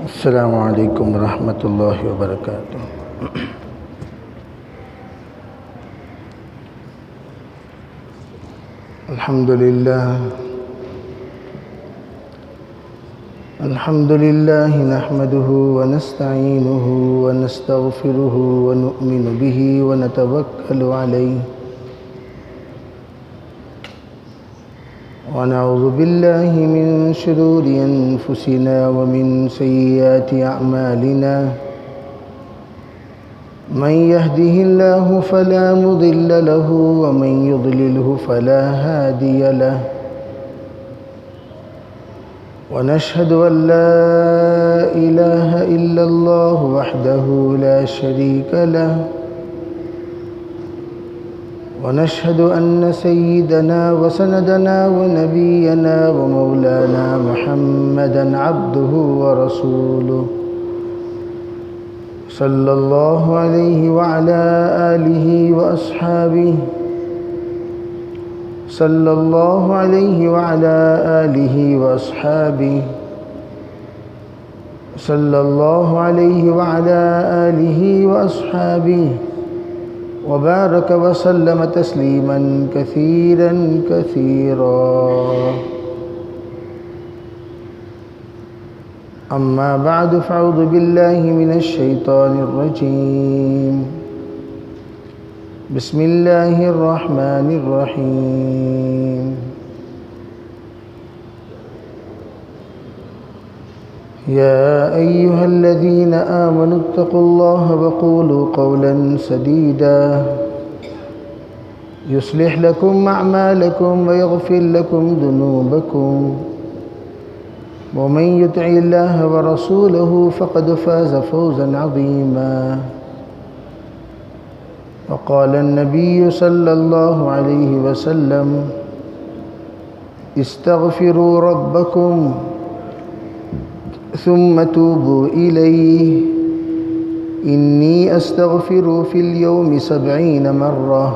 السلام علیکم ورحمۃ اللہ وبرکاتہ۔ الحمد للہ نحمده ونستعینه ونستغفره ونؤمن به ونتوکل علیہ ونعوذ باللہ من شرور انفسنا ومن سیئات اعمالنا من يهده الله فلا مضل له ومن يضلله فلا هادي له ونشهد أن لا إله إلا الله وحده لا شريك له ونشهد أن سيدنا وسندنا ونبينا ومولانا محمدا عبده ورسوله صلى الله عليه وعلى آله وأصحابه صلى الله عليه وعلى آله وأصحابه صلى الله عليه وعلى آله وأصحابه وبارك وسلم تسليما كثيرا كثيرا. أما بعد فأعوذ بالله من الشيطان الرجيم. بسم الله الرحمن الرحيم. يا أيها الذين آمنوا اتقوا الله وقولوا قولا سديدا يصلح لكم أعمالكم ويغفر لكم ذنوبكم ومن يطع الله ورسوله فقد فاز فوزا عظيما. وقال النبي صلى الله عليه وسلم استغفروا ربكم ثم توبوا إليه إني أستغفر في اليوم 70 مرة.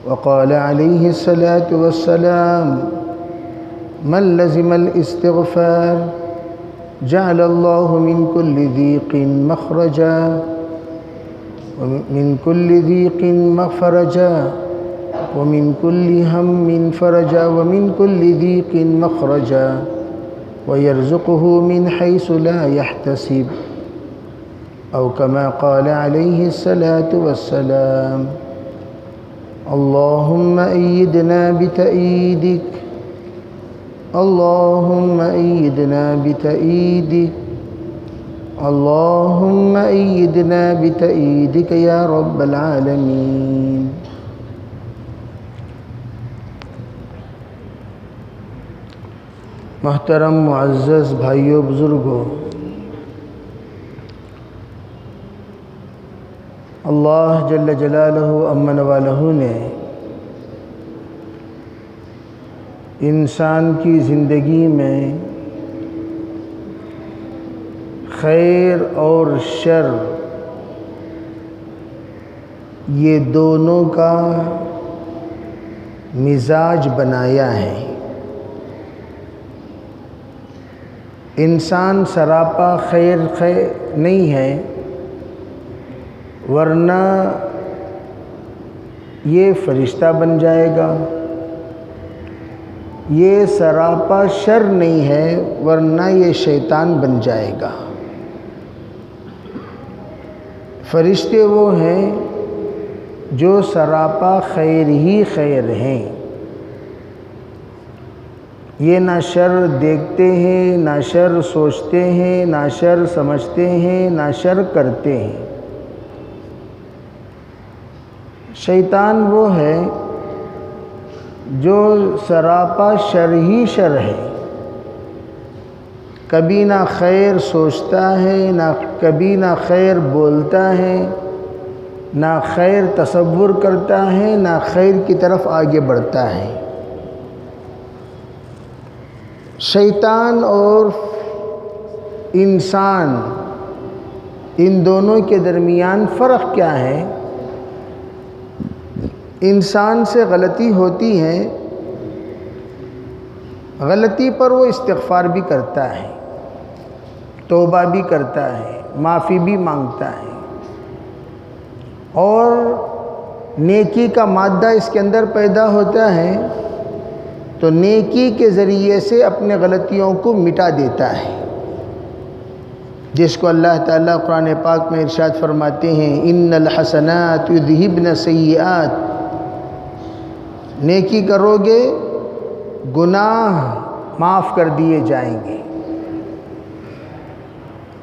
وقال عليه الصلاة والسلام من لزم الاستغفار جعل الله من كل ضيق مخرجا ومن كل ضيق مخرجا ومن كل هم فرجا ومن كل ضيق مخرجا ويرزقه من حيث لا يحتسب أو كما قال عليه الصلاة والسلام. اللهم أيدنا بتأييدك اللهم أيدنا بتأييدك اللهم أيدنا بتأييدك يا رب العالمين. محترم معزز بھائیوں بزرگوں، اللہ جل جلالہ امن والہ نے انسان کی زندگی میں خیر اور شر یہ دونوں کا مزاج بنایا ہے. انسان سراپا خیر نہیں ہے، ورنہ یہ فرشتہ بن جائے گا. یہ سراپا شر نہیں ہے، ورنہ یہ شیطان بن جائے گا. فرشتے وہ ہیں جو سراپا خیر ہی خیر ہیں. یہ نہ شر دیکھتے ہیں، نہ شر سوچتے ہیں، نہ شر سمجھتے ہیں، نہ شر کرتے ہیں. شیطان وہ ہے جو سراپا شر ہی شر ہے. کبھی نہ خیر سوچتا ہے، کبھی نہ خیر بولتا ہے، نہ خیر تصور کرتا ہے، نہ خیر کی طرف آگے بڑھتا ہے. شیطان اور انسان ان دونوں کے درمیان فرق کیا ہے؟ انسان سے غلطی ہوتی ہے، غلطی پر وہ استغفار بھی کرتا ہے، توبہ بھی کرتا ہے، معافی بھی مانگتا ہے، اور نیکی کا مادہ اس کے اندر پیدا ہوتا ہے تو نیکی کے ذریعے سے اپنے غلطیوں کو مٹا دیتا ہے، جس کو اللہ تعالیٰ قرآن پاک میں ارشاد فرماتے ہیں ان الحسنات یذہبن السیئات، نیکی کرو گے گناہ معاف کر دیے جائیں گے،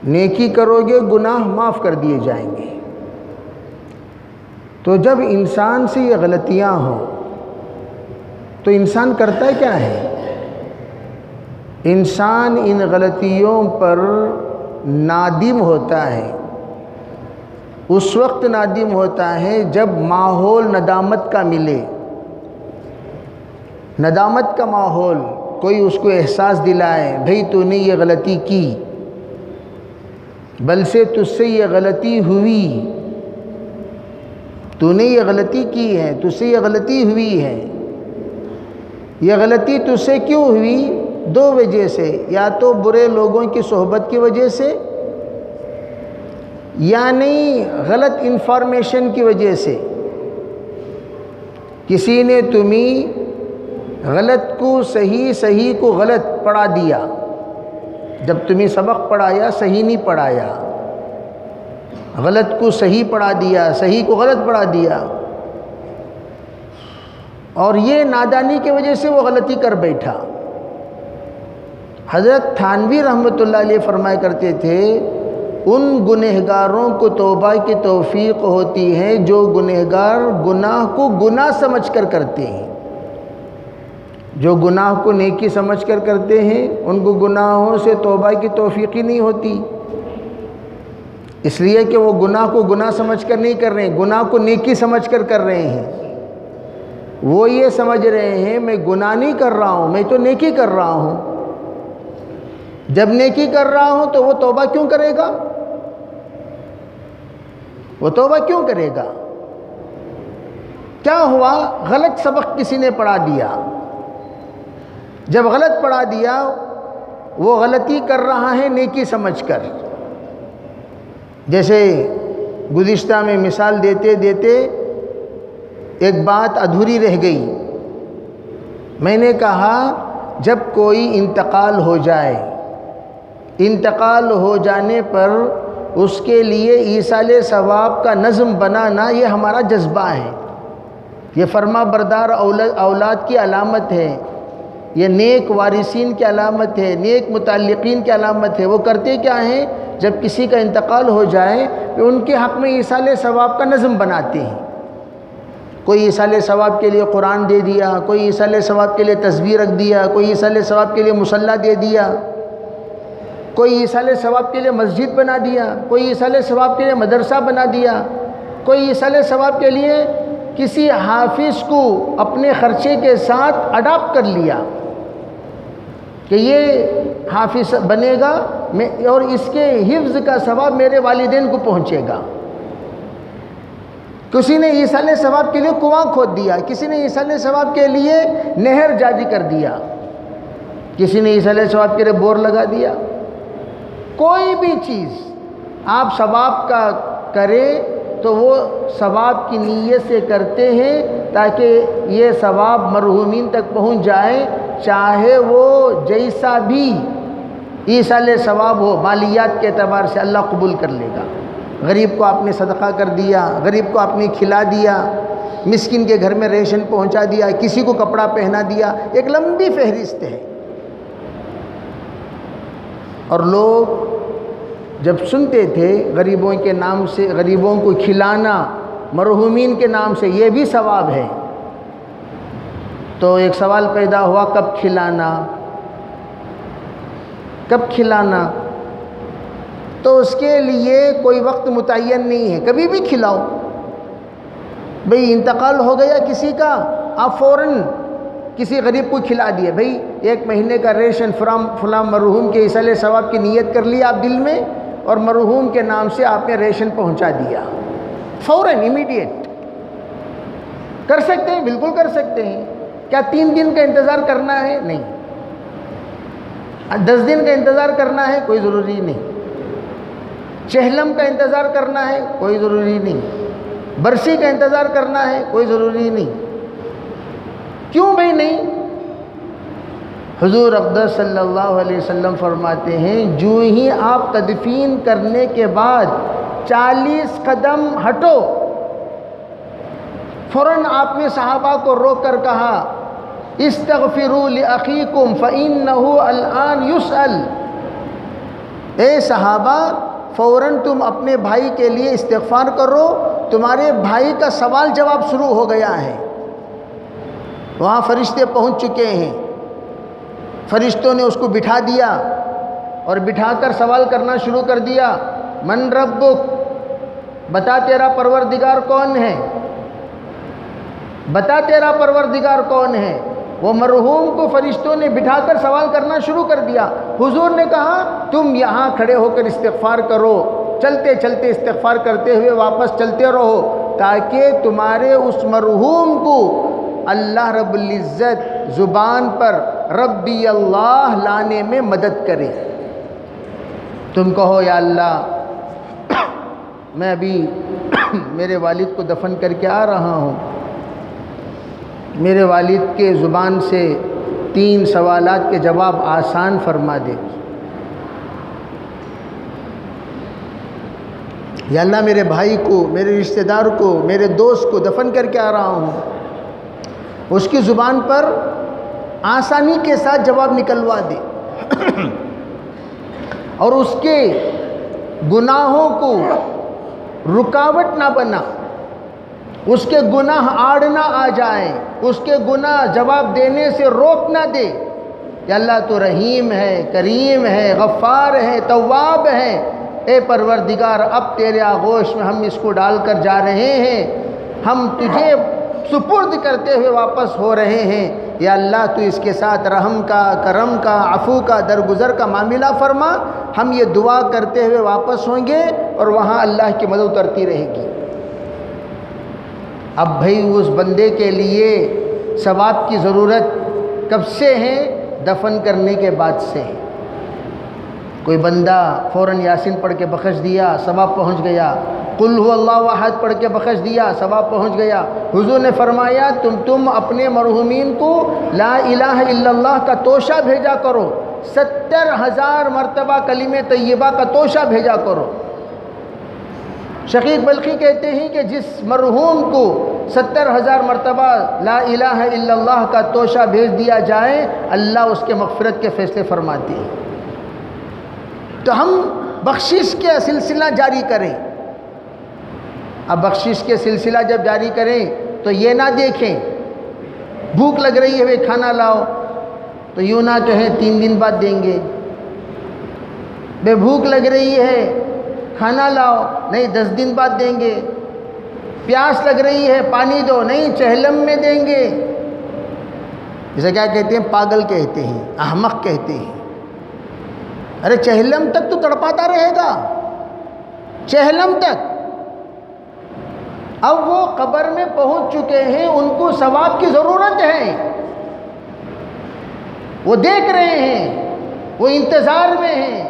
نیکی کرو گے گناہ معاف کر دیے جائیں گے۔ تو جب انسان سے یہ غلطیاں ہوں تو انسان کرتا کیا ہے؟ انسان ان غلطیوں پر نادم ہوتا ہے، اس وقت نادم ہوتا ہے جب ماحول ندامت کا ملے، ندامت کا ماحول، کوئی اس کو احساس دلائے بھئی تو نے یہ غلطی کی، بل سے تجھ سے یہ غلطی ہوئی، تو نے یہ غلطی کی ہے، تجھ سے یہ غلطی ہوئی ہے۔ یہ غلطی تجھ سے کیوں ہوئی؟ دو وجہ سے، یا تو برے لوگوں کی صحبت کی وجہ سے، یعنی غلط انفارمیشن کی وجہ سے، کسی نے تمہیں غلط کو صحیح، صحیح کو غلط پڑھا دیا، جب تمہیں سبق پڑھایا صحیح نہیں پڑھایا، غلط کو صحیح پڑھا دیا، صحیح کو غلط پڑھا دیا، اور یہ نادانی کی وجہ سے وہ غلطی کر بیٹھا۔ حضرت تھانوی رحمۃ اللہ علیہ فرمایا کرتے تھے ان گنہگاروں کو توبہ کی توفیق ہوتی ہے جو گنہگار گناہ کو گناہ سمجھ کر کرتے ہیں، جو گناہ کو نیکی سمجھ کر کرتے ہیں ان کو گناہوں سے توبہ کی توفیق ہی نہیں ہوتی، اس لیے کہ وہ گناہ کو گناہ سمجھ کر نہیں کر رہے ہیں، گناہ کو نیکی سمجھ کر کر رہے ہیں۔ وہ یہ سمجھ رہے ہیں میں گناہ نہیں کر رہا ہوں، میں تو نیکی کر رہا ہوں۔ جب نیکی کر رہا ہوں تو وہ توبہ کیوں کرے گا؟ وہ توبہ کیوں کرے گا؟ کیا ہوا؟ غلط سبق کسی نے پڑھا دیا، جب غلط پڑھا دیا وہ غلطی کر رہا ہے نیکی سمجھ کر۔ جیسے گزشتہ میں مثال دیتے دیتے ایک بات ادھوری رہ گئی، میں نے کہا جب کوئی انتقال ہو جائے، انتقال ہو جانے پر اس کے لیے ایصال ثواب کا نظم بنانا یہ ہمارا جذبہ ہے، یہ فرما بردار اولاد کی علامت ہے، یہ نیک وارثین کی علامت ہے، نیک متعلقین کی علامت ہے۔ وہ کرتے کیا ہیں؟ جب کسی کا انتقال ہو جائے تو ان کے حق میں ایصال ثواب کا نظم بناتے ہیں، کوئی ایصال ثواب کے لیے قرآن دے دیا، کوئی ایصال ثواب کے لیے تسبیح رکھ دیا، کوئی ایصال ثواب کے لیے مصلی دے دیا، کوئی ایصال ثواب کے لیے مسجد بنا دیا، کوئی ایصال ثواب کے لیے مدرسہ بنا دیا، کوئی ایصال ثواب کے لیے کسی حافظ کو اپنے خرچے کے ساتھ اڈاپٹ کر لیا کہ یہ حافظ بنے گا اور اس کے حفظ کا ثواب میرے والدین کو پہنچے گا۔ کسی نے ایصال ثواب کے لیے کنواں کھود دیا، کسی نے ایصال ثواب کے لیے نہر جاری کر دیا، کسی نے ایصال ثواب کے لیے بور لگا دیا۔ کوئی بھی چیز آپ ثواب کا کریں تو وہ ثواب کی نیت سے کرتے ہیں تاکہ یہ ثواب مرحومین تک پہنچ جائے، چاہے وہ جیسا بھی ایصال ثواب ہو، مالیات کے اعتبار سے اللہ قبول کر لے گا۔ غریب کو آپ نے صدقہ کر دیا، غریب کو آپ نے کھلا دیا، مسکین کے گھر میں ریشن پہنچا دیا، کسی کو کپڑا پہنا دیا، ایک لمبی فہرست ہے۔ اور لوگ جب سنتے تھے غریبوں کے نام سے، غریبوں کو کھلانا مرحومین کے نام سے یہ بھی ثواب ہے، تو ایک سوال پیدا ہوا کب کھلانا، کب کھلانا؟ تو اس کے لیے کوئی وقت متعین نہیں ہے، کبھی بھی کھلاؤ۔ بھئی انتقال ہو گیا کسی کا، آپ فوراً کسی غریب کو کھلا دیے، بھئی 1 مہینے کا ریشن فلاں مرحوم کے ایصال ثواب کی نیت کر لی آپ دل میں، اور مرحوم کے نام سے آپ نے ریشن پہنچا دیا، فوراً امیڈیٹ کر سکتے ہیں، بالکل کر سکتے ہیں۔ کیا 3 دن کا انتظار کرنا ہے؟ نہیں۔ 10 دن کا انتظار کرنا ہے؟ کوئی ضروری نہیں۔ چہلم کا انتظار کرنا ہے کوئی ضروری نہیں، برسی کا انتظار کرنا ہے کوئی ضروری نہیں. کیوں بھائی نہیں؟ حضور اقدس صلی اللہ علیہ وسلم فرماتے ہیں جو ہی آپ تدفین کرنے کے بعد 40 قدم ہٹو، فوراً آپ نے صحابہ کو روک کر کہا استغفروا لأخیکم فإنہ الآن یسأل. اے صحابہ فوراً تم اپنے بھائی کے لیے استغفار کرو، تمہارے بھائی کا سوال جواب شروع ہو گیا ہے. وہاں فرشتے پہنچ چکے ہیں، فرشتوں نے اس کو بٹھا دیا اور بٹھا کر سوال کرنا شروع کر دیا. من ربک، بتا تیرا پروردگار کون ہے، بتا تیرا پروردگار کون ہے. وہ مرحوم کو فرشتوں نے بٹھا کر سوال کرنا شروع کر دیا. حضور نے کہا تم یہاں کھڑے ہو کر استغفار کرو، چلتے چلتے استغفار کرتے ہوئے واپس چلتے رہو تاکہ تمہارے اس مرحوم کو اللہ رب العزت زبان پر ربی اللہ لانے میں مدد کرے. تم کہو یا اللہ میں ابھی میرے والد کو دفن کر کے آ رہا ہوں، میرے والد کے زبان سے 3 سوالات کے جواب آسان فرما دے. یا اللہ میرے بھائی کو، میرے رشتہ دار کو، میرے دوست کو دفن کر کے آ رہا ہوں، اس کی زبان پر آسانی کے ساتھ جواب نکلوا دے اور اس کے گناہوں کو رکاوٹ نہ بنا، اس کے گناہ آڑ نہ آ جائیں، اس کے گناہ جواب دینے سے روک نہ دے. یا اللہ تو رحیم ہے، کریم ہے، غفار ہے، تواب ہے. اے پروردگار اب تیرے آغوش میں ہم اس کو ڈال کر جا رہے ہیں، ہم تجھے سپرد کرتے ہوئے واپس ہو رہے ہیں. یا اللہ تو اس کے ساتھ رحم کا، کرم کا، عفو کا، درگزر کا معاملہ فرما. ہم یہ دعا کرتے ہوئے واپس ہوں گے اور وہاں اللہ کی مدد اترتی رہے گی. اب بھائی اس بندے کے لیے ثواب کی ضرورت کب سے ہے؟ دفن کرنے کے بعد سے. کوئی بندہ فوراً یاسین پڑھ کے بخش دیا، ثواب پہنچ گیا. قل هو اللہ احد پڑھ کے بخش دیا، ثواب پہنچ گیا. حضور نے فرمایا تم اپنے مرحومین کو لا الہ الا اللہ کا توشہ بھیجا کرو، 70,000 مرتبہ کلمہ طیبہ کا توشہ بھیجا کرو. شقیق بلخی کہتے ہیں کہ جس مرحوم کو 70,000 مرتبہ لا الہ الا اللہ کا توشہ بھیج دیا جائے اللہ اس کے مغفرت کے فیصلے فرماتے ہیں. تو ہم بخشش کے سلسلہ جاری کریں. اب بخشش کے سلسلہ جب جاری کریں تو یہ نہ دیکھیں بھوک لگ رہی ہے کھانا لاؤ تو یوں نہ کہیں 3 دن بعد دیں گے. بے بھوک لگ رہی ہے کھانا لاؤ، نہیں 10 دن بعد دیں گے. پیاس لگ رہی ہے پانی دو، نہیں چہلم میں دیں گے. جسے کیا کہتے ہیں؟ پاگل کہتے ہیں، احمق کہتے ہیں. ارے چہلم تک تو تڑپاتا رہے گا، چہلم تک. اب وہ قبر میں پہنچ چکے ہیں، ان کو ثواب کی ضرورت ہے، وہ دیکھ رہے ہیں، وہ انتظار میں ہیں،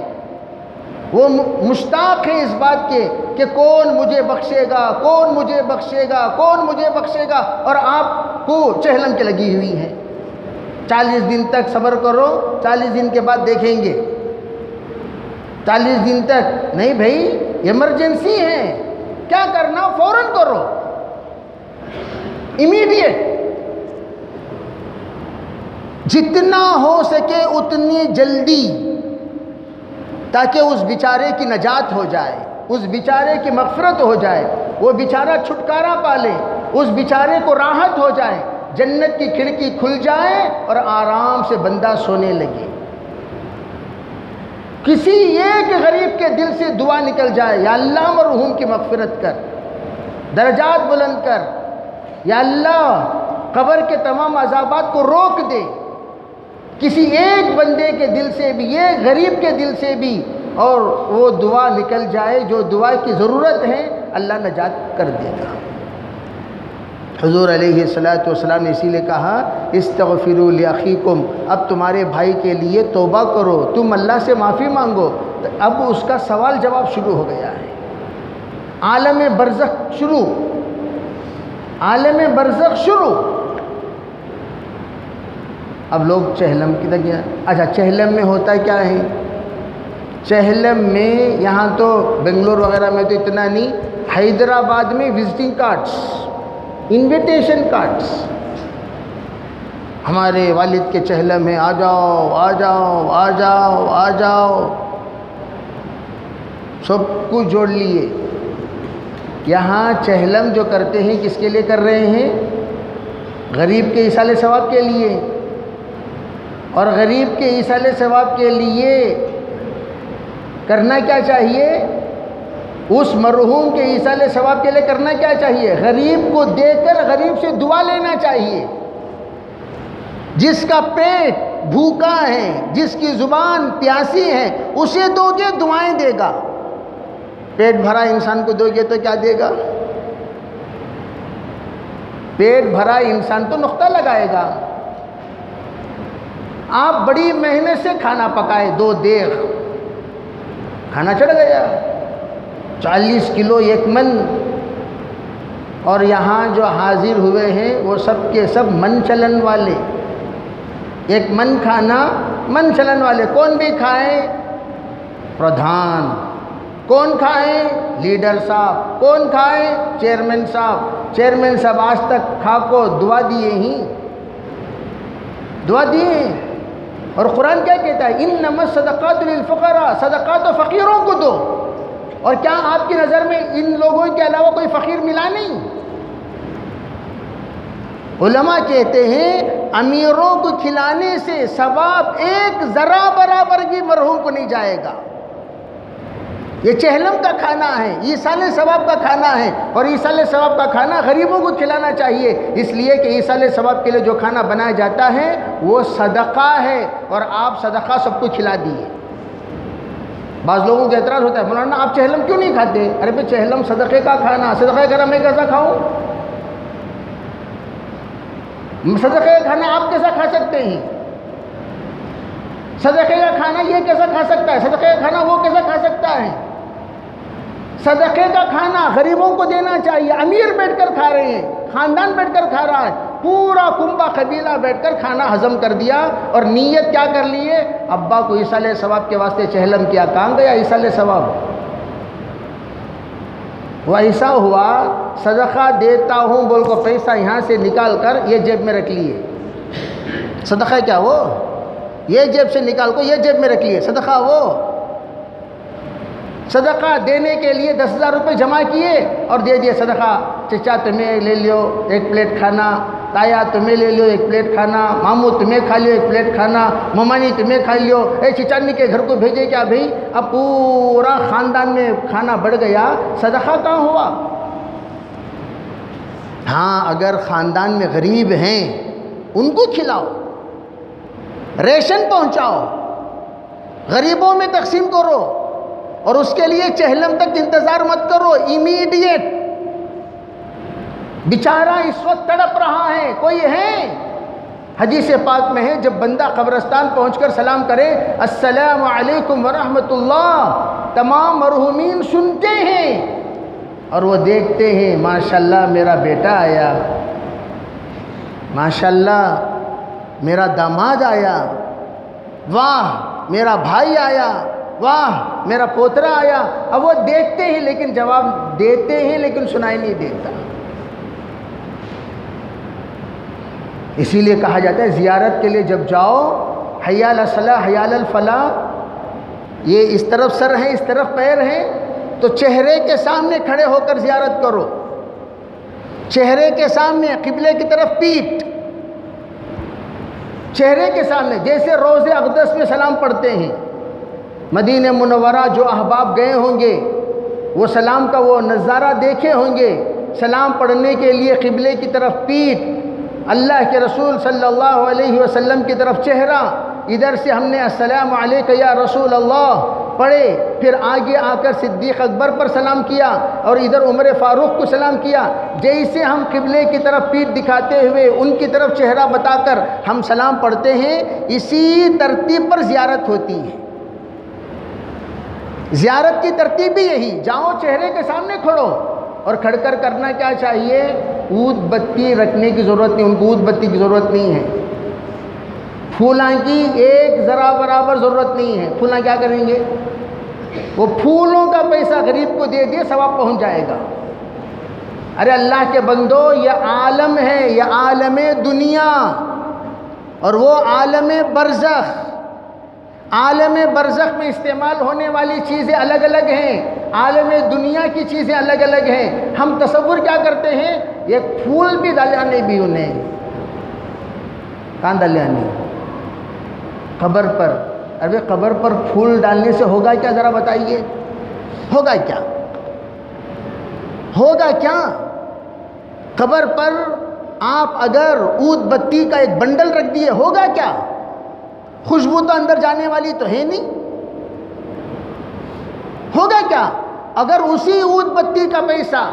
وہ مشتاق ہیں اس بات کے کہ کون مجھے بخشے گا، کون مجھے بخشے گا، کون مجھے بخشے گا. اور آپ کو چہلم کے لگی ہوئی ہے. 40 دن تک صبر کرو، 40 دن کے بعد دیکھیں گے. 40 دن تک نہیں بھائی، ایمرجنسی ہے، کیا کرنا فوراً کرو، امیڈیٹ. جتنا ہو سکے اتنی جلدی، تاکہ اس بیچارے کی نجات ہو جائے، اس بیچارے کی مغفرت ہو جائے، وہ بیچارہ چھٹکارا پالے، اس بیچارے کو راحت ہو جائے، جنت کی کھڑکی کھل جائے اور آرام سے بندہ سونے لگے. کسی ایک غریب کے دل سے دعا نکل جائے یا اللہ مرحوم کی مغفرت کر، درجات بلند کر، یا اللہ قبر کے تمام عذابات کو روک دے. کسی ایک بندے کے دل سے بھی، ایک غریب کے دل سے بھی، اور وہ دعا نکل جائے جو دعا کی ضرورت ہے، اللہ نجات کر دے گا. حضور علیہ الصلوۃ نے اسی لیے کہا استغفروا لاخیکم، اب تمہارے بھائی کے لیے توبہ کرو، تم اللہ سے معافی مانگو اب اس کا سوال جواب شروع ہو گیا ہے. عالم برزخ شروع، عالم برزخ شروع. اب لوگ چہلم کی تک گیا. اچھا چہلم میں ہوتا کیا ہے؟ چہلم میں یہاں تو بنگلور وغیرہ میں تو اتنا نہیں، حیدرآباد میں وزٹنگ کارڈز، انویٹیشن کارڈز، ہمارے والد کے چہلم میں آ جاؤ آ جاؤ آ جاؤ آ جاؤ، سب کچھ جوڑ لیے. یہاں چہلم جو کرتے ہیں کس کے لیے کر رہے ہیں؟ غریب کے ایصال ثواب کے لیے. اور غریب کے ایصال ثواب کے لیے کرنا کیا چاہیے؟ اس مرحوم کے ایصال ثواب کے لیے کرنا کیا چاہیے؟ غریب کو دے کر غریب سے دعا لینا چاہیے. جس کا پیٹ بھوکا ہے، جس کی زبان پیاسی ہے، اسے دو گے دعائیں دے گا. پیٹ بھرا انسان کو دو گے تو کیا دے گا؟ پیٹ بھرا انسان تو نقطہ لگائے گا. آپ بڑی محنت سے کھانا پکائے، 2 دیغ، کھانا چڑھ گیا 40 کلو 1 من، اور یہاں جو حاضر ہوئے ہیں وہ سب کے سب من چلن والے. 1 من کھانا من چلن والے. کون بھی کھائے؟ پردھان. کون کھائے؟ لیڈر صاحب. کون کھائے؟ چیئرمین صاحب. چیئرمین صاحب آج تک کھا کو دعا دیے ہی، دعا دیے ہیں. اور قرآن کیا کہتا ہے؟ انما الصدقات للفقراء، صدقات تو فقیروں کو دو. اور کیا آپ کی نظر میں ان لوگوں کے علاوہ کوئی فقیر ملا نہیں؟ علماء کہتے ہیں امیروں کو کھلانے سے ثواب 1 ذرہ برابر بھی مرحوم کو نہیں جائے گا. یہ چہلم کا کھانا ہے، ایصال ثواب کا کھانا ہے. اور ایصال ثواب کا کھانا غریبوں کو کھلانا چاہیے، اس لیے کہ ایصال ثواب کے لیے جو کھانا بنایا جاتا ہے وہ صدقہ ہے، اور آپ صدقہ سب کو کھلا دیے. بعض لوگوں کا اعتراض ہوتا ہے، مولانا آپ چہلم کیوں نہیں کھاتے؟ ارے بھائی چہلم صدقے کا کھانا، صدقہ کا میں کیسا کھاؤں؟ صدقے کا کھانا آپ کیسا کھا سکتے ہیں؟ صدقے کا کھانا یہ کیسا کھا سکتا ہے؟ صدقے کا کھانا وہ کیسا کھا سکتا ہے؟ صدقے کا کھانا غریبوں کو دینا چاہیے. امیر بیٹھ کر کھا رہے ہیں، خاندان بیٹھ کر کھا رہا ہے، پورا کنبہ قبیلہ بیٹھ کر کھانا ہضم کر دیا، اور نیت کیا کر لیے؟ ابا کو ایصال ثواب کے واسطے چہلم کیا. کہاں گیا ایصال ثواب؟ وہ ایسا ہوا صدقہ دیتا ہوں بول کو پیسہ یہاں سے نکال کر یہ جیب میں رکھ لیے. صدقہ کیا وہ؟ یہ جیب سے نکال کو یہ جیب میں رکھ لیے. صدقہ وہ؟ صدقہ دینے کے لیے 10,000 روپے جمع کیے اور دے دیے صدقہ. چچا تمہیں لے لیو 1 پلیٹ کھانا، تایا تمہیں لے لیو 1 پلیٹ کھانا، ماموں تمہیں کھا لیو 1 پلیٹ کھانا، ممانی تمہیں کھا لیو. چچانی کے گھر کو بھیجے کیا بھائی؟ اب پورا خاندان میں کھانا بڑھ گیا، صدقہ کہاں ہوا؟ ہاں اگر خاندان میں غریب ہیں ان کو کھلاؤ، ریشن پہنچاؤ، غریبوں میں تقسیم کرو، اور اس کے لیے چہلم تک انتظار مت کرو، امیڈیٹ. بیچارہ اس وقت تڑپ رہا ہے، کوئی ہے؟ حدیث پاک میں ہے جب بندہ قبرستان پہنچ کر سلام کرے السلام علیکم ورحمۃ اللہ، تمام مرحومین سنتے ہیں اور وہ دیکھتے ہیں ماشاءاللہ میرا بیٹا آیا، ماشاءاللہ میرا داماد آیا، واہ میرا بھائی آیا، واہ میرا پوترا آیا. اب وہ دیکھتے ہیں لیکن جواب دیتے ہیں لیکن سنائی نہیں دیتا. اسی لیے کہا جاتا ہے زیارت کے لیے جب جاؤ حی علی الصلاح حی علی الفلاح، یہ اس طرف سر ہے اس طرف پیر ہیں تو چہرے کے سامنے کھڑے ہو کر زیارت کرو، چہرے کے سامنے قبلے کی طرف پیٹھ، چہرے کے سامنے. جیسے روضہ اقدس میں سلام پڑھتے ہیں، مدینہ منورہ جو احباب گئے ہوں گے وہ سلام کا وہ نظارہ دیکھے ہوں گے. سلام پڑھنے کے لیے قبلے کی طرف پیٹھ، اللہ کے رسول صلی اللہ علیہ وسلم کی طرف چہرہ، ادھر سے ہم نے السلام علیکہ یا رسول اللہ پڑھے، پھر آگے آ کر صدیق اکبر پر سلام کیا اور ادھر عمر فاروق کو سلام کیا. جیسے ہم قبلے کی طرف پیٹھ دکھاتے ہوئے ان کی طرف چہرہ بتا کر ہم سلام پڑھتے ہیں، اسی ترتیب پر زیارت ہوتی ہے. زیارت کی ترتیب بھی یہی، جاؤ چہرے کے سامنے کھڑو، اور کھڑ کر کرنا کیا چاہیے؟ عود بتی رکھنے کی ضرورت نہیں، ان کو عود بتی کی ضرورت نہیں ہے، پھولاں کی ایک ذرا برابر ضرورت نہیں ہے۔ پھولاں کیا کریں گے؟ وہ پھولوں کا پیسہ غریب کو دے دیے، ثواب پہنچ جائے گا۔ ارے اللہ کے بندو، یہ عالم ہے، یہ عالم دنیا اور وہ عالم برزخ۔ عالم برزخ میں استعمال ہونے والی چیزیں الگ الگ ہیں، عالم دنیا کی چیزیں الگ الگ ہیں۔ ہم تصور کیا کرتے ہیں؟ یہ پھول بھی ڈالانے بھی انہیں کہاں ڈالانے؟ قبر پر۔ ارے قبر پر پھول ڈالنے سے ہوگا کیا؟ ذرا بتائیے، ہوگا کیا؟ ہوگا کیا؟ قبر پر آپ اگر عود بتی کا ایک بنڈل رکھ دیے، ہوگا کیا؟ خوشبو تو اندر جانے والی تو ہے نہیں، ہوگا کیا؟ اگر اسی عود بتی کا پیسہ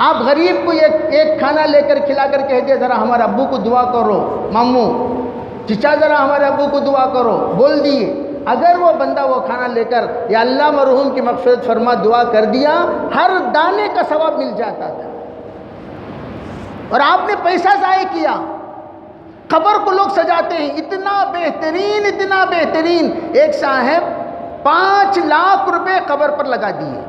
آپ غریب کو ایک کھانا لے کر کھلا کر کہہ دے ذرا ہمارے ابو کو دعا کرو، ماموں چچا ذرا ہمارے ابو کو دعا کرو، بول دیے، اگر وہ بندہ وہ کھانا لے کر یا اللہ مرحوم کی مغفرت فرما دعا کر دیا، ہر دانے کا ثواب مل جاتا تھا، اور آپ نے پیسہ ضائع کیا۔ قبر کو لوگ سجاتے ہیں اتنا بہترین، اتنا بہترین۔ ایک صاحب 5 لاکھ روپے قبر پر لگا دیے،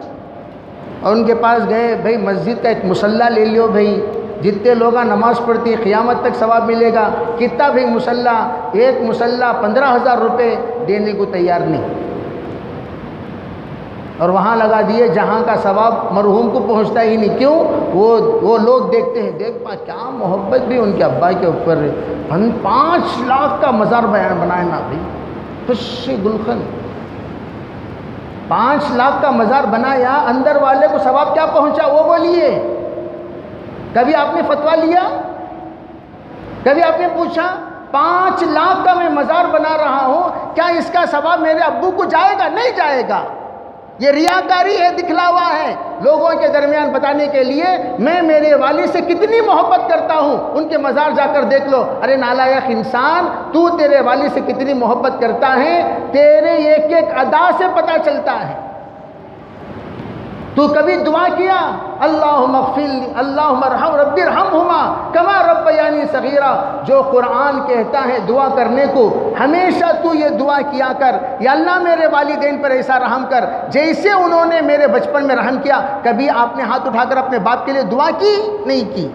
اور ان کے پاس گئے، بھائی مسجد کا ایک مصلی لے لیو بھائی، جتنے لوگ نماز پڑھتی قیامت تک ثواب ملے گا۔ کتنا بھائی مصلی؟ ایک مصلی 15,000 روپے دینے کو تیار نہیں، اور وہاں لگا دیے جہاں کا ثواب مرحوم کو پہنچتا ہی نہیں۔ کیوں؟ وہ لوگ دیکھتے ہیں، دیکھ پا کیا محبت بھی ان کے ابا کے اوپر ہے۔ 5 لاکھ کا مزار بنائے نا بھائی، خوشی گلخن، 5 لاکھ کا مزار بنایا، اندر والے کو ثواب کیا پہنچا وہ بولیے؟ کبھی آپ نے فتویٰ لیا؟ کبھی آپ نے پوچھا 5 لاکھ کا میں مزار بنا رہا ہوں، کیا اس کا ثواب میرے ابو کو جائے گا؟ نہیں جائے گا۔ یہ ریاکاری ہے، دکھلاوا ہے، لوگوں کے درمیان بتانے کے لیے میں میرے والد سے کتنی محبت کرتا ہوں، ان کے مزار جا کر دیکھ لو۔ ارے نالائق انسان، تو تیرے والد سے کتنی محبت کرتا ہے تیرے ایک ایک ادا سے پتہ چلتا ہے۔ تو کبھی دعا کیا اللہم اغفر لی، اللہم ارحم رب ارحمہما کما ربیانی صغیرا؟ جو قرآن کہتا ہے دعا کرنے کو، ہمیشہ تو یہ دعا کیا کر، یا اللہ میرے والدین پر ایسا رحم کر جیسے انہوں نے میرے بچپن میں رحم کیا۔ کبھی آپ نے ہاتھ اٹھا کر اپنے باپ کے لیے دعا کی؟ نہیں کی۔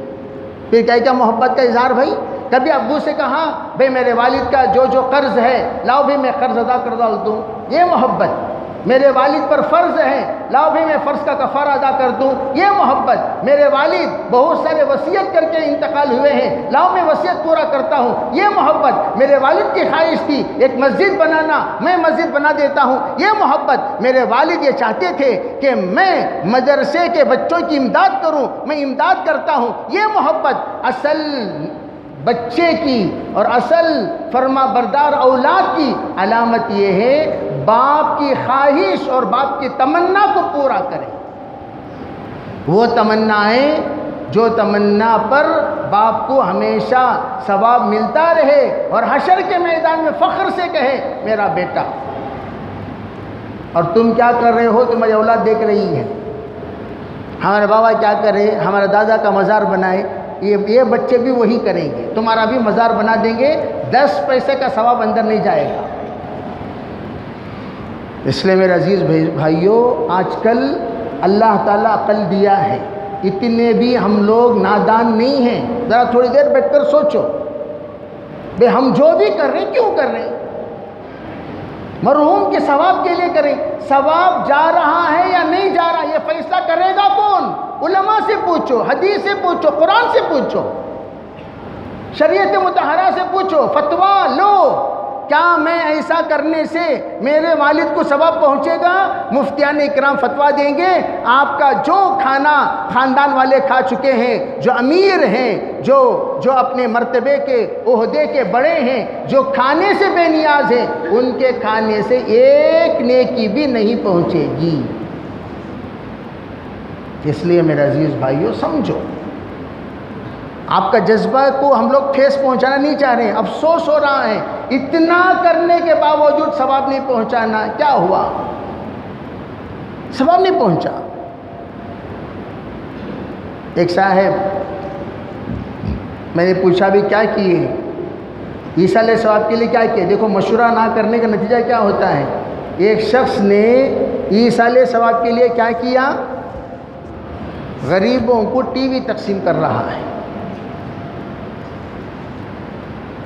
پھر کیا محبت کا اظہار بھائی؟ کبھی ابو سے کہا بھائی میرے والد کا جو قرض ہے لاؤ بھی میں قرض ادا کر دوں، یہ محبت۔ میرے والد پر فرض ہے، لاؤ بھی میں فرض کا کفارہ ادا کر دوں، یہ محبت۔ میرے والد بہت سارے وصیت کر کے انتقال ہوئے ہیں، لاؤ میں وصیت پورا کرتا ہوں، یہ محبت۔ میرے والد کی خواہش تھی ایک مسجد بنانا، میں مسجد بنا دیتا ہوں، یہ محبت۔ میرے والد یہ چاہتے تھے کہ میں مدرسے کے بچوں کی امداد کروں، میں امداد کرتا ہوں، یہ محبت۔ اصل بچے کی اور اصل فرما بردار اولاد کی علامت یہ ہے باپ کی خواہش اور باپ کی تمنا کو پورا کرے۔ وہ تمنائیں جو تمنا پر باپ کو ہمیشہ ثواب ملتا رہے اور حشر کے میدان میں فخر سے کہے میرا بیٹا۔ اور تم کیا کر رہے ہو؟ تمہاری اولاد دیکھ رہی ہے، ہمارے بابا کیا کرے، ہمارے دادا کا مزار بنائے، یہ بچے بھی وہی کریں گے، تمہارا بھی مزار بنا دیں گے، 10 پیسے کا ثواب اندر نہیں جائے گا۔ اس لیے میرے عزیز بھائیوں، آج کل اللہ تعالیٰ عقل دیا ہے، اتنے بھی ہم لوگ نادان نہیں ہیں۔ ذرا تھوڑی دیر بیٹھ کر سوچو، بے ہم جو بھی کر رہے ہیں کیوں کر رہے ہیں؟ مرحوم کے ثواب کے لیے کریں۔ ثواب جا رہا ہے یا نہیں جا رہا، یہ فیصلہ کرے گا کون؟ علماء سے پوچھو، حدیث سے پوچھو، قرآن سے پوچھو، شریعت مطہرہ سے پوچھو، فتویٰ لو۔ کیا میں ایسا کرنے سے میرے والد کو ثواب پہنچے گا؟ مفتیان اکرام فتویٰ دیں گے آپ کا جو کھانا خاندان والے کھا چکے ہیں، جو امیر ہیں، جو اپنے مرتبے کے عہدے کے بڑے ہیں، جو کھانے سے بے نیاز ہیں، ان کے کھانے سے ایک نیکی بھی نہیں پہنچے گی۔ اس لیے میرے عزیز بھائیوں سمجھو، آپ کا جذبہ کو ہم لوگ ٹھیس پہنچانا نہیں چاہ رہے ہیں، افسوس ہو رہا ہے اتنا کرنے کے باوجود ثواب نہیں پہنچانا، کیا ہوا؟ ثواب نہیں پہنچا۔ ایک صاحب، میں نے پوچھا بھی کیا کیے؟ ایصال ثواب کے لیے کیا کیے؟ دیکھو مشورہ نہ کرنے کا نتیجہ کیا ہوتا ہے۔ ایک شخص نے ایصال ثواب کے لیے کیا کیا؟ غریبوں کو ٹی وی تقسیم کر رہا ہے۔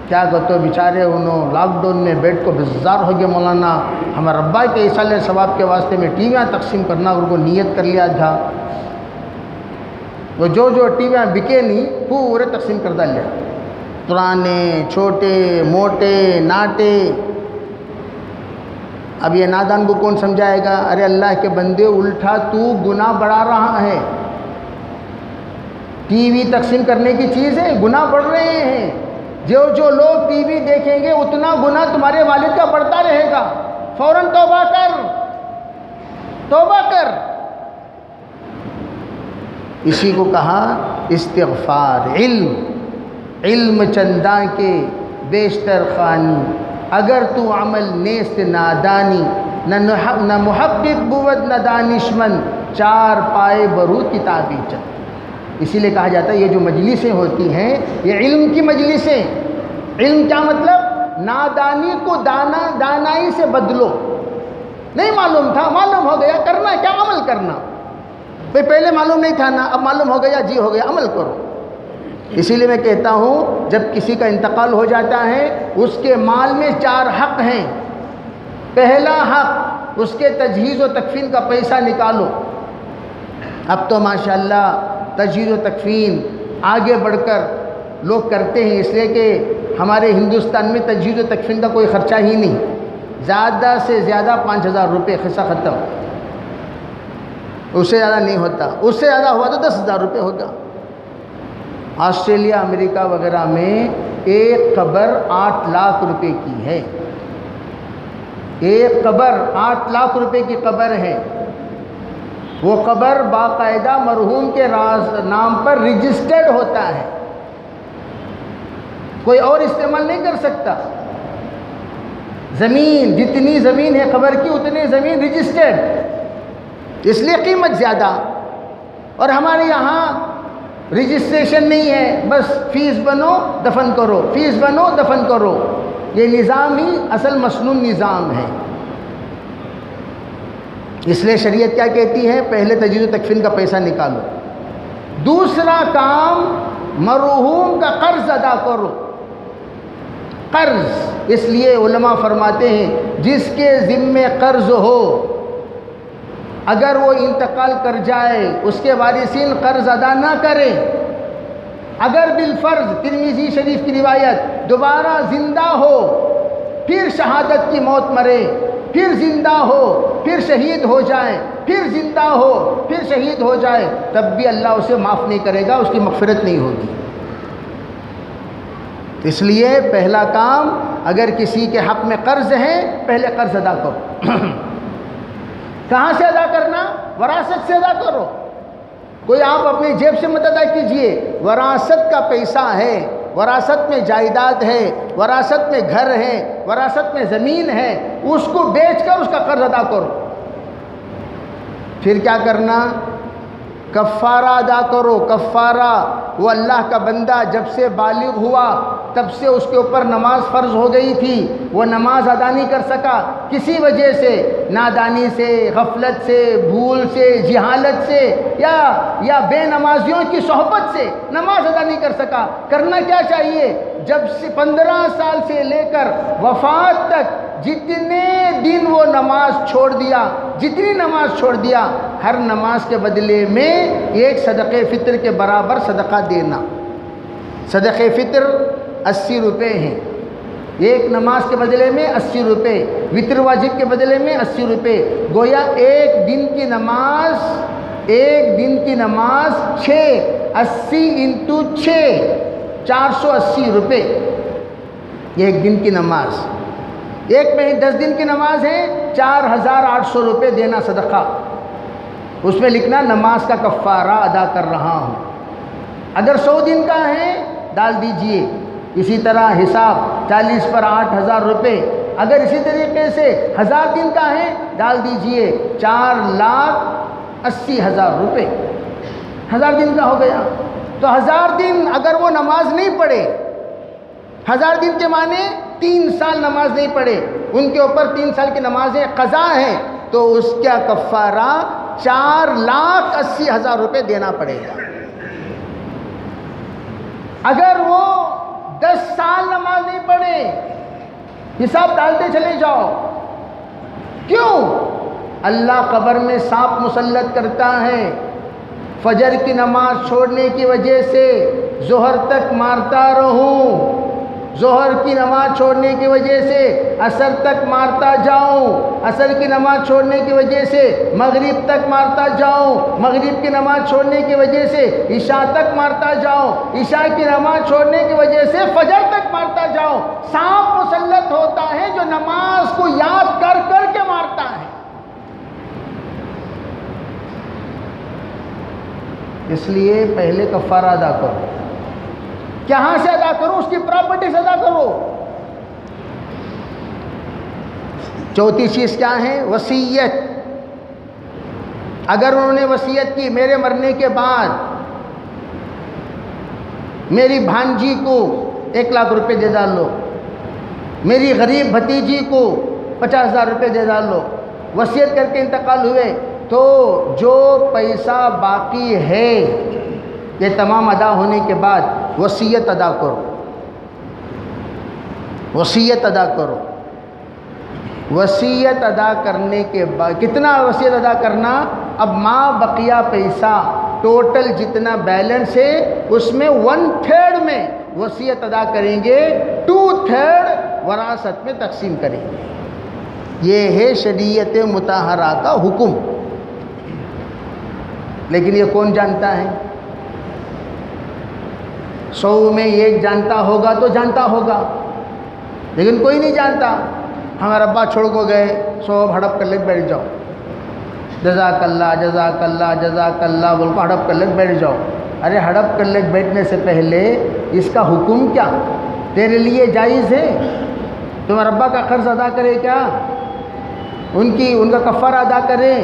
کیا کہتے بیچارے انہوں لاک ڈاؤن میں بیٹھ کو بیزار ہو گیا، مولانا ہمارے ربا کے ایصال ثواب کے واسطے میں ٹی ویاں تقسیم کرنا ان کو نیت کر لیا تھا، وہ جو ٹی ویاں بکے نہیں پورے تقسیم کر ڈالیا، پرانے چھوٹے موٹے ناٹے۔ اب یہ نادان کو کون سمجھائے گا؟ ارے اللہ کے بندے، الٹا تو گناہ بڑھا رہا ہے۔ ٹی وی تقسیم کرنے کی چیز ہے، گناہ بڑھ رہے ہیں۔ جو لوگ ٹی وی دیکھیں گے اتنا گناہ تمہارے والد کا بڑھتا رہے گا۔ فوراً توبہ کر، توبہ کر۔ اسی کو کہا استغفار۔ علم چنداں کے بیشتر خوانی، اگر تو عمل نیست نادانی، نہ محقق بود نہ دانشمند، چار پائے برو کتابی چند۔ اسی لیے کہا جاتا ہے یہ جو مجلسیں ہوتی ہیں یہ علم کی مجلسیں۔ علم کیا مطلب؟ نادانی کو دانائی سے بدلو۔ نہیں معلوم تھا، معلوم ہو گیا، کرنا کیا؟ عمل کرنا۔ بھئی پہلے معلوم نہیں تھا نا، اب معلوم ہو گیا، جی ہو گیا، عمل کرو۔ اسی لیے میں کہتا ہوں جب کسی کا انتقال ہو جاتا ہے اس کے مال میں 4 حق ہیں۔ پہلا حق، اس کے تجہیز و تکفین کا پیسہ نکالو۔ اب تو ماشاءاللہ تجہیز و تکفین آگے بڑھ کر لوگ کرتے ہیں، اس لیے کہ ہمارے ہندوستان میں تجہیز و تکفین کا کوئی خرچہ ہی نہیں، زیادہ سے زیادہ 5000 روپے، قصہ ختم۔ اس سے زیادہ نہیں ہوتا، اس سے زیادہ ہوا تو 10,000 روپے ہوگا۔ آسٹریلیا، امریکہ وغیرہ میں ایک قبر 8 لاکھ روپے کی ہے۔ ایک قبر 8 لاکھ روپے کی قبر ہے۔ وہ قبر باقاعدہ مرحوم کے نام پر رجسٹرڈ ہوتا ہے، کوئی اور استعمال نہیں کر سکتا۔ زمین، جتنی زمین ہے قبر کی اتنی زمین رجسٹرڈ، اس لیے قیمت زیادہ۔ اور ہمارے یہاں رجسٹریشن نہیں ہے، بس فیس بنو دفن کرو، فیس بنو دفن کرو۔ یہ نظام ہی اصل مسنون نظام ہے۔ اس لیے شریعت کیا کہتی ہے؟ پہلے تجہیز و تکفین کا پیسہ نکالو۔ دوسرا کام، مرحوم کا قرض ادا کرو۔ قرض، اس لیے علماء فرماتے ہیں جس کے ذمے قرض ہو، اگر وہ انتقال کر جائے اس کے وارثین قرض ادا نہ کریں، اگر بالفرض ترمذی شریف کی روایت دوبارہ زندہ ہو، پھر شہادت کی موت مرے، پھر زندہ ہو، پھر شہید ہو جائے، پھر زندہ ہو، پھر شہید ہو جائے، تب بھی اللہ اسے معاف نہیں کرے گا، اس کی مغفرت نہیں ہوگی۔ اس لیے پہلا کام، اگر کسی کے حق میں قرض ہے پہلے قرض ادا کرو۔ کہاں سے ادا کرنا؟ وراثت سے ادا کرو۔ کوئی آپ اپنی جیب سے مت ادا کیجئے، وراثت کا پیسہ ہے، وراثت میں جائیداد ہے، وراثت میں گھر ہے، وراثت میں زمین ہے، اس کو بیچ کر اس کا قرض ادا کرو۔ پھر کیا کرنا؟ کفارہ ادا کرو۔ کفارہ، وہ اللہ کا بندہ جب سے بالغ ہوا تب سے اس کے اوپر نماز فرض ہو گئی تھی، وہ نماز ادا نہیں کر سکا، کسی وجہ سے، نادانی سے، غفلت سے، بھول سے، جہالت سے، یا بے نمازیوں کی صحبت سے نماز ادا نہیں کر سکا۔ کرنا کیا چاہیے؟ جب سے 15 سال سے لے کر وفات تک جتنے دن وہ نماز چھوڑ دیا، جتنی نماز چھوڑ دیا، ہر نماز کے بدلے میں ایک صدقہ فطر کے برابر صدقہ دینا۔ صدقہ فطر 80 روپے ہیں، ایک نماز کے بدلے میں 80 روپے، وطر واجب کے بدلے میں 80 روپے، گویا ایک دن کی نماز 80 انٹو 6 480 روپے، ایک دن کی نماز۔ ایک مہینے 10 دن کی نماز ہے، 4800 روپے دینا صدقہ، اس میں لکھنا نماز کا کفارہ ادا کر رہا ہوں۔ اگر 100 دن کا ہے ڈال دیجئے، اسی طرح حساب 40 پر 8,000 روپے، اگر اسی طریقے سے 1000 دن کا ہے ڈال دیجئے 4,80,000 روپے، 1000 دن کا ہو گیا۔ تو 1000 دن اگر وہ نماز نہیں پڑھے، 1000 دن کے معنی 3 سال نماز نہیں پڑھے، ان کے اوپر 3 سال کی نمازیں قضا ہیں، تو اس کا کفارہ 4,80,000 روپے دینا پڑے گا۔ اگر وہ 10 سال نماز نہیں پڑھے، حساب ڈالتے چلے جاؤ، کیوں؟ اللہ قبر میں سانپ مسلط کرتا ہے، فجر کی نماز چھوڑنے کی وجہ سے ظہر تک مارتا رہوں، ظہر کی نماز چھوڑنے کی وجہ سے عصر تک مارتا جاؤں، عصر کی نماز چھوڑنے کی وجہ سے مغرب تک مارتا جاؤں، مغرب کی نماز چھوڑنے کی وجہ سے عشاء تک مارتا جاؤں، عشاء کی نماز چھوڑنے کی وجہ سے فجر تک مارتا جاؤں۔ سانپ مسلط ہوتا ہے جو نماز کو یاد کر کر کے مارتا ہے۔ اس لیے پہلے کفارہ ادا کرو۔ کہاں سے ادا کرو؟ اس کی پراپرٹی سے ادا کرو۔ چوتھی چیز کیا ہے؟ وصیت۔ اگر انہوں نے وصیت کی میرے مرنے کے بعد میری بھانجی کو 1,00,000 روپے دے ڈالو، میری غریب بھتیجی کو 50,000 روپے دے ڈالو، وصیت کر کے انتقال ہوئے، تو جو پیسہ باقی ہے یہ تمام ادا ہونے کے بعد وصیت ادا کرو، وصیت ادا کرو۔ وصیت ادا کرنے کے بعد کتنا وصیت ادا کرنا؟ اب ماں بقیہ پیسہ ٹوٹل جتنا بیلنس ہے اس میں 1/3 میں وصیت ادا کریں گے، 2/3 وراثت میں تقسیم کریں گے۔ یہ ہے شریعت مطہرہ کا حکم۔ لیکن یہ کون جانتا ہے؟ 100 میں ایک جانتا ہوگا تو جانتا ہوگا، لیکن کوئی نہیں جانتا۔ ہمارا ابا چھوڑ کو گئے، 100 ہڑپ کر لے بیٹھ جاؤ، جزاک اللہ جزاک اللہ جزاک اللہ بول کو ہڑپ کر لے بیٹھ جاؤ۔ ارے ہڑپ کر لے بیٹھنے سے پہلے اس کا حکم کیا تیرے لیے جائز ہے؟ تمہارے ابا کا قرض ادا کرے کیا؟ ان کا کفارہ ادا کرے،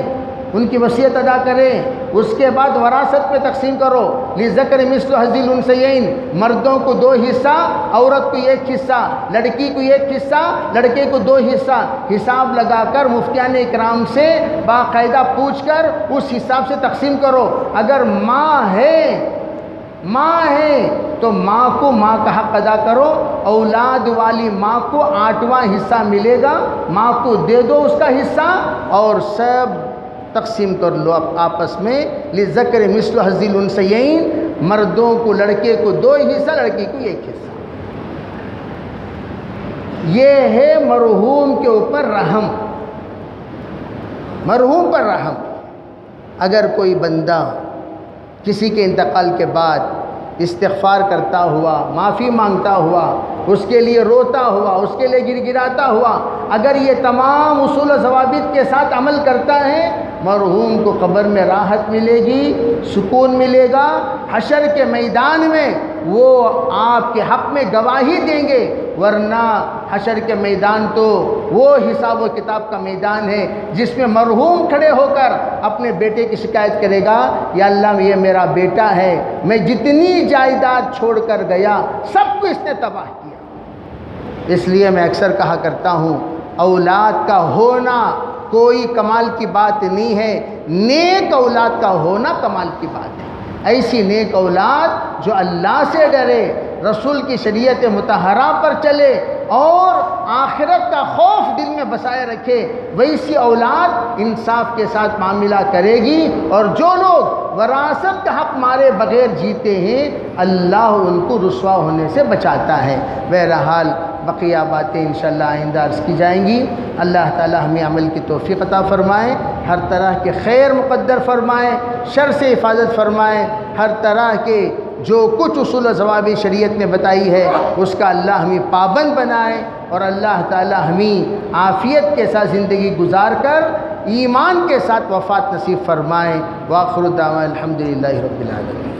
ان کی وصیت ادا کرے، اس کے بعد وراثت میں تقسیم کرو۔ لِلذَّكَرِ مِثْلُ حَظِّ الْأُنثَيَيْنِ، مردوں کو 2 حصہ، عورت کو 1 حصہ، لڑکی کو 1 حصہ، لڑکے کو 2 حصہ، حساب لگا کر مفتیان اکرام سے باقاعدہ پوچھ کر اس حساب سے تقسیم کرو۔ اگر ماں ہے تو ماں کو ماں کا حق ادا کرو، اولاد والی ماں کو 8واں حصہ ملے گا، ماں کو دے دو اس کا حصہ، اور سب تقسیم کر لو آپس میں۔ لِلذَّكَرِ مِثْلُ حَظِّ الْأُنثَيَيْنِ، مردوں کو لڑکے کو 2 حصہ، لڑکی کو 1 حصہ۔ یہ ہے مرحوم کے اوپر رحم، مرحوم پر رحم۔ اگر کوئی بندہ کسی کے انتقال کے بعد استغفار کرتا ہوا، معافی مانگتا ہوا، اس کے لیے روتا ہوا، اس کے لیے گڑگڑاتا ہوا، اگر یہ تمام اصول و ضوابط کے ساتھ عمل کرتا ہے، مرحوم کو قبر میں راحت ملے گی، سکون ملے گا، حشر کے میدان میں وہ آپ کے حق میں گواہی دیں گے۔ ورنہ حشر کے میدان تو وہ حساب و کتاب کا میدان ہے جس میں مرحوم کھڑے ہو کر اپنے بیٹے کی شکایت کرے گا، یا اللہ یہ میرا بیٹا ہے، میں جتنی جائیداد چھوڑ کر گیا سب کو اس نے تباہ کیا۔ اس لیے میں اکثر کہا کرتا ہوں، اولاد کا ہونا کوئی کمال کی بات نہیں ہے، نیک اولاد کا ہونا کمال کی بات ہے۔ ایسی نیک اولاد جو اللہ سے ڈرے، رسول کی شریعت مطہرہ پر چلے اور آخرت کا خوف دل میں بسائے رکھے، ویسی اولاد انصاف کے ساتھ معاملہ کرے گی، اور جو لوگ وراثت کا حق مارے بغیر جیتے ہیں اللہ ان کو رسوا ہونے سے بچاتا ہے۔ بہرحال بقیہ باتیں انشاءاللہ آئندہ عرض کی جائیں گی۔ اللہ تعالی ہمیں عمل کی توفیق عطا فرمائے، ہر طرح کے خیر مقدر فرمائے، شر سے حفاظت فرمائے، ہر طرح کے جو کچھ اصول و ضوابط شریعت نے بتائی ہے اس کا اللہ ہمیں پابند بنائے، اور اللہ تعالی ہمیں عافیت کے ساتھ زندگی گزار کر ایمان کے ساتھ وفات نصیب فرمائے۔ وآخر دعوانا الحمدللہ رب العالمین۔